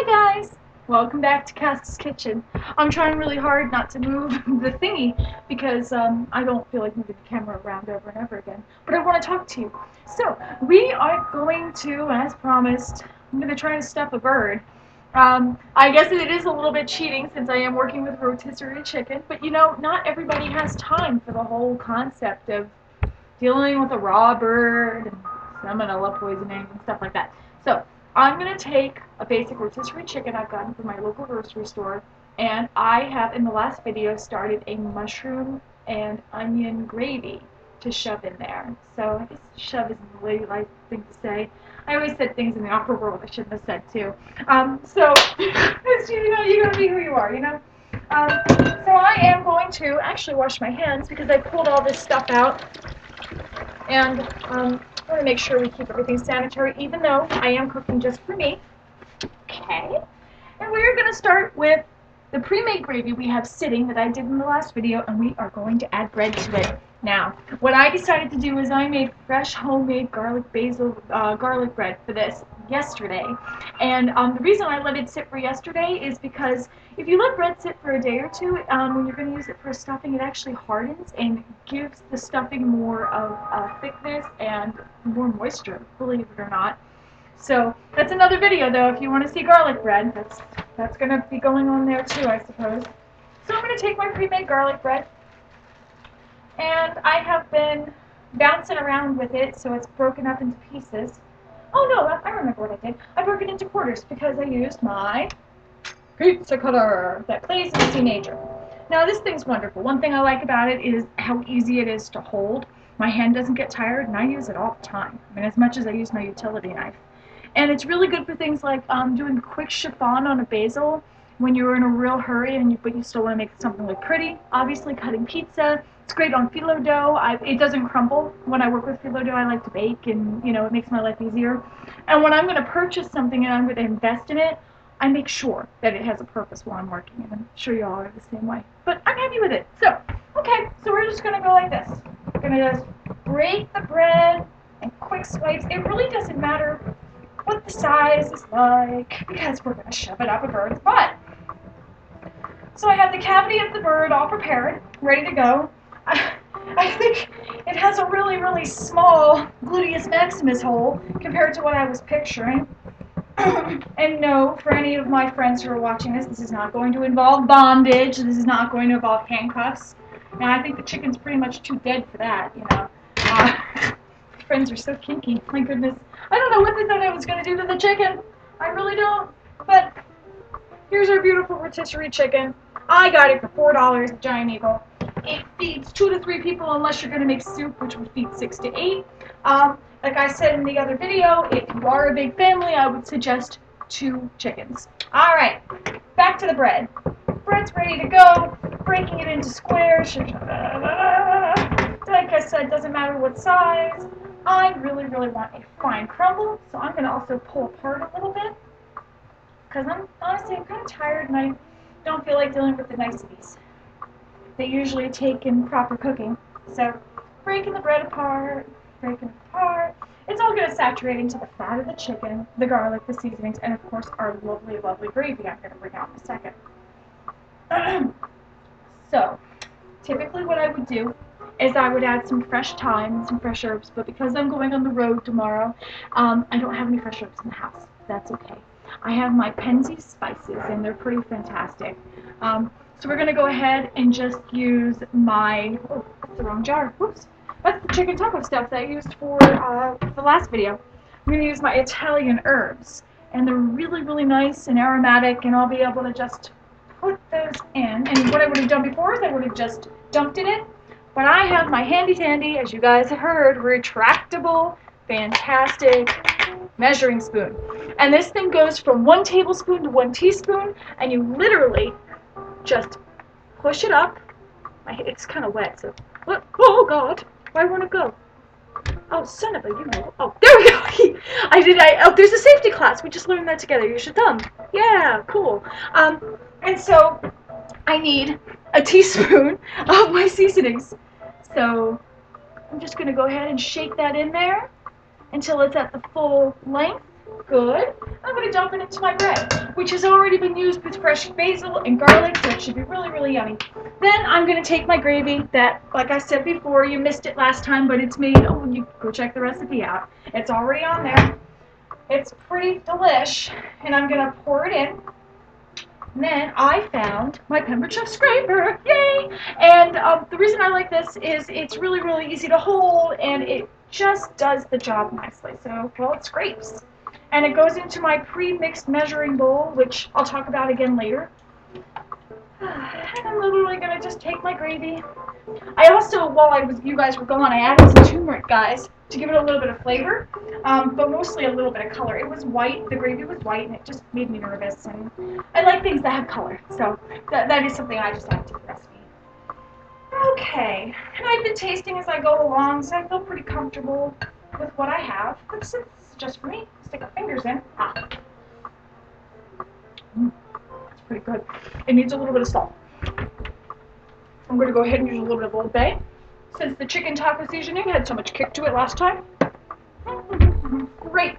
Hi guys! Welcome back to Casta's Kitchen. I'm trying really hard not to move the thingy because I don't feel like moving the camera around over and over again. But I want to talk to you. So, we are going to, as promised, I'm going to try to stuff a bird. I guess it is a little bit cheating since I am working with rotisserie chicken, but you know, not everybody has time for the whole concept of dealing with a raw bird and salmonella poisoning and stuff like that. So, I'm going to take a basic rotisserie chicken I've gotten from my local grocery store, and I have in the last video started a mushroom and onion gravy to shove in there. So I guess shove isn't the ladylike thing to say. I always said things in the opera world I shouldn't have said too. So it's, you gotta be who you are, you know. So I am going to actually wash my hands because I pulled all this stuff out, and I want to make sure we keep everything sanitary, even though I am cooking just for me. Okay. And we're going to start with the pre-made gravy we have sitting that I did in the last video, and we are going to add bread to it. Now, what I decided to do is I made fresh homemade garlic bread for this yesterday. And the reason I let it sit for yesterday is because if you let bread sit for a day or two, when you're going to use it for stuffing, it actually hardens and gives the stuffing more of thickness and more moisture, believe it or not. So that's another video, though. If you want to see garlic bread, that's going to be going on there too, I suppose. So I'm going to take my pre-made garlic bread, and I have been bouncing around with it so it's broken up into pieces. Oh no, I remember what I did. I broke it into quarters because I used my pizza cutter that plays as a teenager. Now this thing's wonderful. One thing I like about it is how easy it is to hold. My hand doesn't get tired, and I use it all the time. I mean, as much as I use my utility knife. And it's really good for things like doing a quick chiffon on a basil when you're in a real hurry, but you still want to make something look pretty. Obviously, cutting pizza. It's great on phyllo dough. It doesn't crumble. When I work with phyllo dough, I like to bake, and you know, it makes my life easier. And when I'm going to purchase something and I'm going to invest in it, I make sure that it has a purpose while I'm working, and I'm sure you all are the same way. But I'm happy with it. So, okay, so we're just going to go like this. We're going to just break the bread and quick swipes. It really doesn't matter what the size is like, because we're going to shove it up a bird's butt. So I have the cavity of the bird all prepared, ready to go. I think it has a really, really small gluteus maximus hole compared to what I was picturing. And no, for any of my friends who are watching this is not going to involve bondage. This is not going to involve handcuffs. And I think the chicken's pretty much too dead for that, you know. Friends are so kinky. My goodness. I don't know what they thought I was going to do to the chicken. I really don't. But here's our beautiful rotisserie chicken. I got it for $4 at Giant Eagle. It feeds 2 to 3 people unless you're going to make soup, which would feed 6 to 8. Like I said in the other video, if you are a big family, I would suggest 2 chickens. All right, back to the bread. Bread's ready to go. Breaking it into squares. Like I said, doesn't matter what size. I really, really want a fine crumble, so I'm going to also pull apart a little bit, because I'm kind of tired and I don't feel like dealing with the niceties. They usually take in proper cooking. So breaking the bread apart, breaking it apart. It's all going to saturate into the fat of the chicken, the garlic, the seasonings, and of course our lovely, lovely gravy I'm going to bring out in a second. So typically what I would do is I would add some fresh thyme and some fresh herbs, but because I'm going on the road tomorrow, I don't have any fresh herbs in the house. That's okay. I have my Penzeys spices, and they're pretty fantastic. So we're going to go ahead and just use my, oh, that's the wrong jar. Whoops. That's the chicken taco stuff that I used for the last video. I'm going to use my Italian herbs, and they're really, really nice and aromatic, and I'll be able to just put those in. And what I would have done before is I would have just dumped it in. But I have my handy-dandy, as you guys have heard, retractable, fantastic measuring spoon. And this thing goes from 1 tablespoon to 1 teaspoon, and you literally just push it up. It's kind of wet, so... Oh, God! Where won't it go? Oh, son of a... Oh, there we go! Oh, there's a safety class. We just learned that together. Use your thumb. Yeah, cool. And so I need a teaspoon of my seasonings. So I'm just going to go ahead and shake that in there until it's at the full length. Good. I'm going to dump it into my bread, which has already been used with fresh basil and garlic, so it should be really, really yummy. Then I'm going to take my gravy that, like I said before, you missed it last time, but it's made. Oh, you go check the recipe out. It's already on there. It's pretty delish, and I'm going to pour it in. And then I found my Pembrokeshire scraper, yay! And the reason I like this is it's really, really easy to hold, and it just does the job nicely. So, well, it scrapes. And it goes into my pre-mixed measuring bowl, which I'll talk about again later. And I'm literally going to just take my gravy. I also, while you guys were gone, I added some turmeric, guys, to give it a little bit of flavor, but mostly a little bit of color. It was white, the gravy was white, and it just made me nervous, and I like things that have color, so that is something I just added to the recipe. Okay, and I've been tasting as I go along, so I feel pretty comfortable with what I have. But since it's just for me, stick our fingers in. That's pretty good. It needs a little bit of salt. I'm going to go ahead and use a little bit of Old Bay, since the chicken taco seasoning had so much kick to it last time. Great.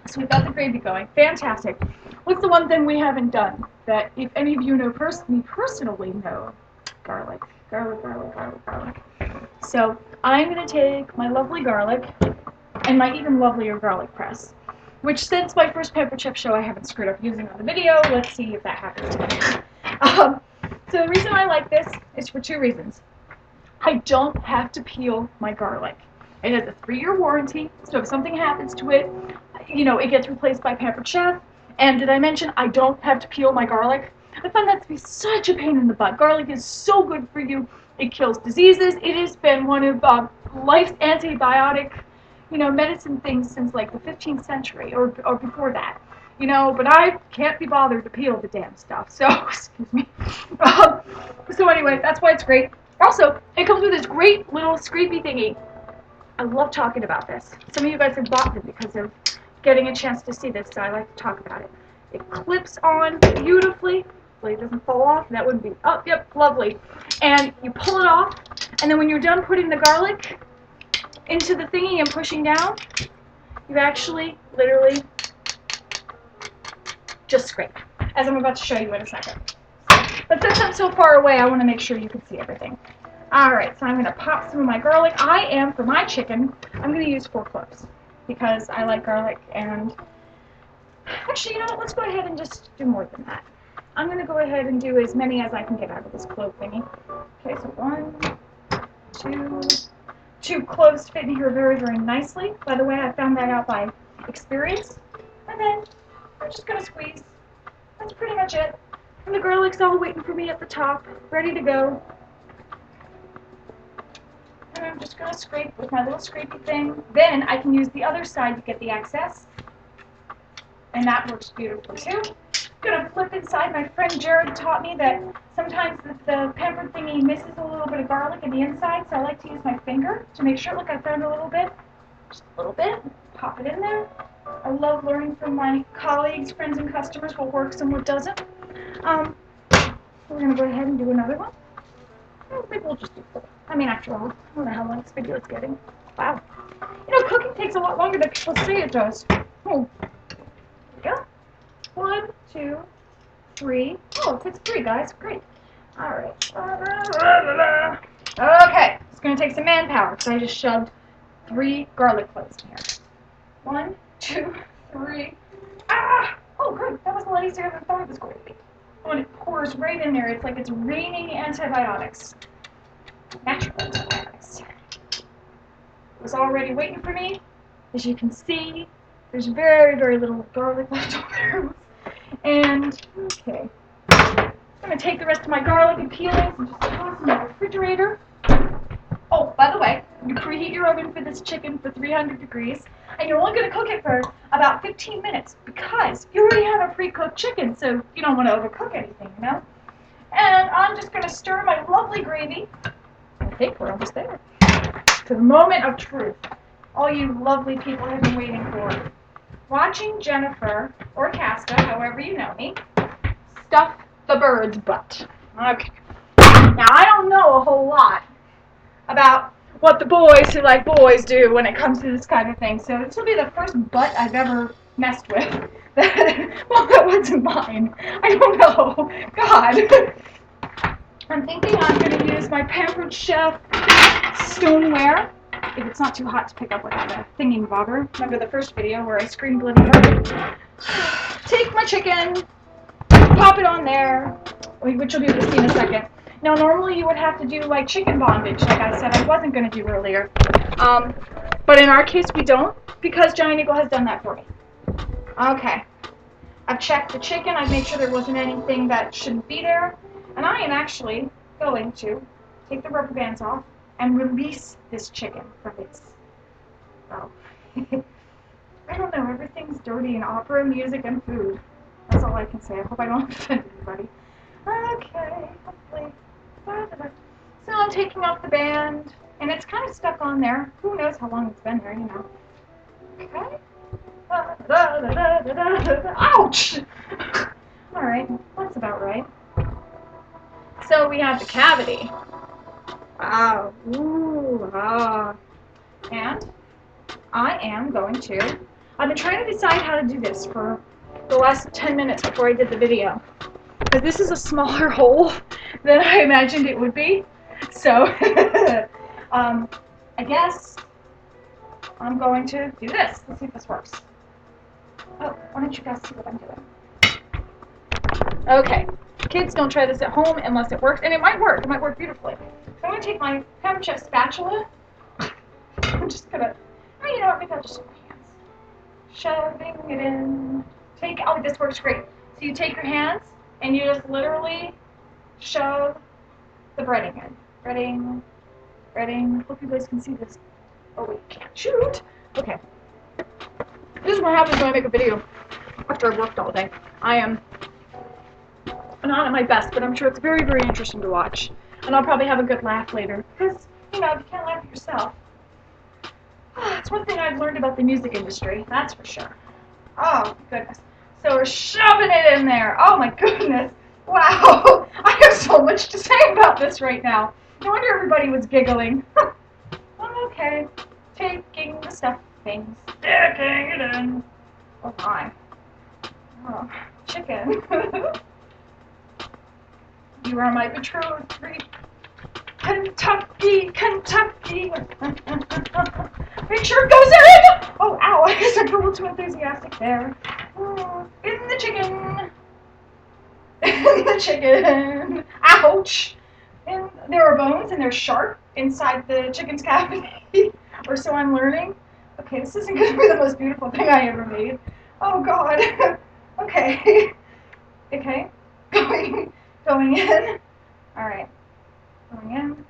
So we've got the gravy going. Fantastic. What's the one thing we haven't done that, if any of you know me personally know? Garlic. Garlic, garlic, garlic, garlic. So I'm going to take my lovely garlic and my even lovelier garlic press, which since my first Pepper Chip show I haven't screwed up using on the video. Let's see if that happens today. So the reason I like this is for two reasons. I don't have to peel my garlic. It has a 3-year warranty, so if something happens to it, it gets replaced by Pampered Chef. And did I mention I don't have to peel my garlic? I find that to be such a pain in the butt. Garlic is so good for you. It kills diseases. It has been one of life's antibiotic, medicine things since like the 15th century or before that. But I can't be bothered to peel the damn stuff. So, excuse me. So anyway, that's why it's great. Also, it comes with this great little scrapey thingy. I love talking about this. Some of you guys have bought them because of getting a chance to see this, so I like to talk about it. It clips on beautifully. Hopefully it doesn't fall off. That wouldn't be, oh, yep, lovely. And you pull it off, and then when you're done putting the garlic into the thingy and pushing down, you actually, literally, just scrape, as I'm about to show you in a second. But since I'm so far away, I want to make sure you can see everything. Alright, so I'm going to pop some of my garlic. For my chicken, I'm going to use 4 cloves because I like garlic, and actually, let's go ahead and just do more than that. I'm going to go ahead and do as many as I can get out of this clove thingy. Okay, so 1, 2 cloves fit in here very, very nicely. By the way, I found that out by experience. And then I'm just going to squeeze. That's pretty much it. And the garlic's all waiting for me at the top, ready to go. And I'm just going to scrape with my little scrapey thing. Then I can use the other side to get the excess. And that works beautifully too. I'm going to flip inside. My friend Jared taught me that sometimes the pepper thingy misses a little bit of garlic in the inside, so I like to use my finger to make sure. Look, I found a little bit. Just a little bit. Pop it in there. I love learning from my colleagues, friends, and customers what works and what doesn't. We're going to go ahead and do another one. Maybe we'll just do 4. After all, I don't know how long this video is getting. Wow. Cooking takes a lot longer than people say it does. Oh. There we go. 1, 2, 3. Oh, it fits 3, guys. Great. All right. Okay. It's going to take some manpower because I just shoved 3 garlic cloves in here. 1, 2, 3. Ah! Oh, good. That was a lot easier than I thought it was going to be. When it pours right in there, it's like it's raining antibiotics. Natural antibiotics. It was already waiting for me. As you can see, there's very, very little garlic left over there. And, okay. I'm going to take the rest of my garlic and peelings and just toss them in the refrigerator. Oh, by the way, you preheat your oven for this chicken for 300 degrees, and you're only going to cook it for about 15 minutes because you already have a pre-cooked chicken, so you don't want to overcook anything, And I'm just going to stir my lovely gravy. I think we're almost there. To the moment of truth. All you lovely people have been waiting for. Watching Jennifer, or Casta, however you know me, stuff the bird's butt. Okay. Now, I don't know a whole lot about what the boys who like boys do when it comes to this kind of thing. So this will be the first butt I've ever messed with. Well, that wasn't mine. I don't know. God. I'm thinking I'm going to use my Pampered Chef stoneware, if it's not too hot to pick up without a thingy bobber. Remember the first video where I screamed bloody murder? Take my chicken, pop it on there, which you'll be able to see in a second. Now, normally you would have to do like chicken bondage, like I said I wasn't going to do earlier. But in our case, we don't, because Giant Eagle has done that for me. Okay. I've checked the chicken. I've made sure there wasn't anything that shouldn't be there. And I am actually going to take the rubber bands off and release this chicken from its... Oh. I don't know. Everything's dirty in opera, music, and food. That's all I can say. I hope I don't offend anybody. Okay. Hopefully. So I'm taking off the band, and it's kind of stuck on there. Who knows how long it's been there, you know. Okay. Ouch! Alright, that's about right. So we have the cavity. Wow. Ooh, ah. And I am going to... I've been trying to decide how to do this for the last 10 minutes before I did the video. Because this is a smaller hole than I imagined it would be. So, I guess I'm going to do this. Let's see if this works. Oh, why don't you guys see what I'm doing? Okay. Kids, don't try this at home unless it works. And it might work. It might work beautifully. So I'm going to take my Pampered Chef spatula. I'm just going to... Oh, you know what? Maybe I'll just use my hands. Shoving it in. Oh, this works great. So you take your hands and you just literally shove the breading in. Breading. Hope you guys can see this. Oh, wait, can't shoot. Okay. This is what happens when I make a video after I've worked all day. I am not at my best, but I'm sure it's very, very interesting to watch. And I'll probably have a good laugh later. Because, you know, if you can't laugh at yourself. It's one thing I've learned about the music industry, that's for sure. Oh, goodness. So we're shoving it in there. Oh, my goodness. Wow. I have so much to say about this right now. No wonder everybody was giggling. Okay. Taking the stuffing, sticking it in. Oh, my. Oh, chicken. You are my betrothed. Kentucky. Make sure it goes in! Oh, ow, I guess I got a little too enthusiastic there. Oh, in the chicken. In the chicken. Ouch! And there are bones and they're sharp inside the chicken's cavity. Or so I'm learning. Okay, this isn't going to be the most beautiful thing I ever made. Oh, God. Okay. Okay. Going in. Alright. Going in.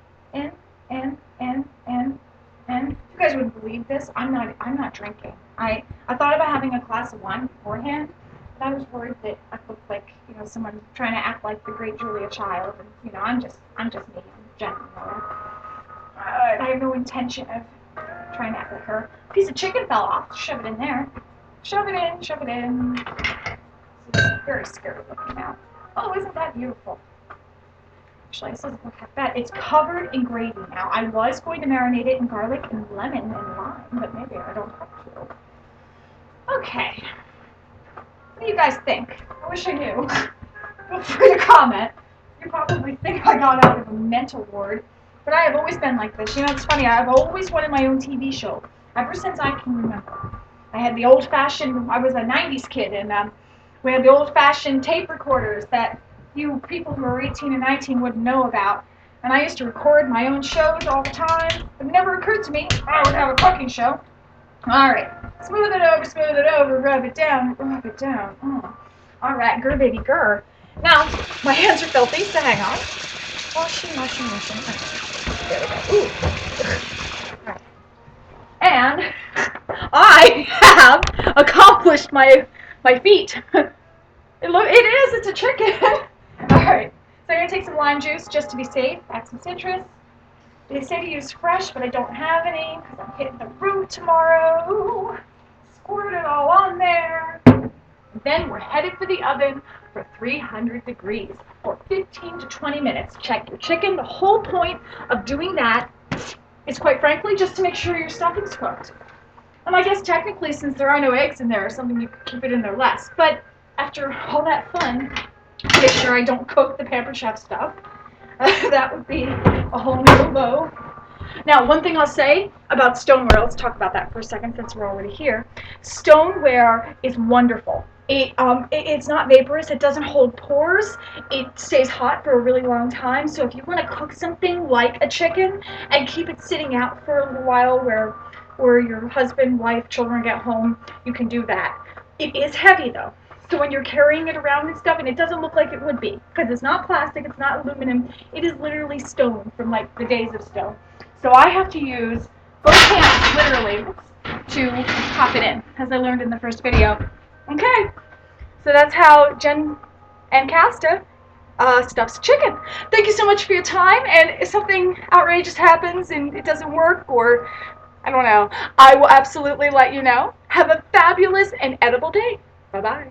You guys wouldn't believe this. I'm not drinking. I thought about having a glass of wine beforehand, but I was worried that I looked like, you know, someone trying to act like the great Julia Child, and you know, I'm just me. I'm Jen Miller. I have no intention of trying to act like her. A piece of chicken fell off. Shove it in there. Shove it in. This is very scary looking now. Oh, isn't that beautiful? Actually, this doesn't look half bad. It's covered in gravy now. I was going to marinate it in garlic and lemon and lime, but maybe I don't have to. Okay. What do you guys think? I wish I knew. Feel free to comment. You probably think I got out of a mental ward, but I have always been like this. You know, it's funny. I've always wanted my own TV show, ever since I can remember. I had the old-fashioned, I was a 90s kid, and we had the old-fashioned tape recorders that you people who are 18 and 19 wouldn't know about. And I used to record my own shows all the time. It never occurred to me I would have a cooking show. Alright, smooth it over, rub it down. Oh. Alright, grr baby grr. Now, my hands are filthy, so hang on. Washing. There we go. Ooh. Right. And I have accomplished my feat. It's a chicken. Alright, so I'm going to take some lime juice just to be safe, add some citrus. They say to use fresh, but I don't have any because I'm hitting the road tomorrow. Squirt it all on there. Then we're headed for the oven for 300 degrees for 15 to 20 minutes. Check your chicken. The whole point of doing that It's quite frankly just to make sure your stuffing's cooked. And I guess technically, since there are no eggs in there or something, you could keep it in there less. But after all that fun, make sure I don't cook the Pampered Chef stuff. That would be a whole new low. Now, one thing I'll say about stoneware, let's talk about that for a second since we're already here. Stoneware is wonderful. It's not vaporous, it doesn't hold pores, it stays hot for a really long time. So if you want to cook something like a chicken and keep it sitting out for a little while where your husband, wife, children get home, you can do that. It is heavy though. So when you're carrying it around and stuff, and it doesn't look like it would be, because it's not plastic, it's not aluminum, it is literally stone from like the days of stone. So I have to use both hands, literally, to pop it in, as I learned in the first video. Okay, so that's how Jen and Casta stuffs chicken. Thank you so much for your time, and if something outrageous happens and it doesn't work, or I don't know, I will absolutely let you know. Have a fabulous and edible day. Bye-bye.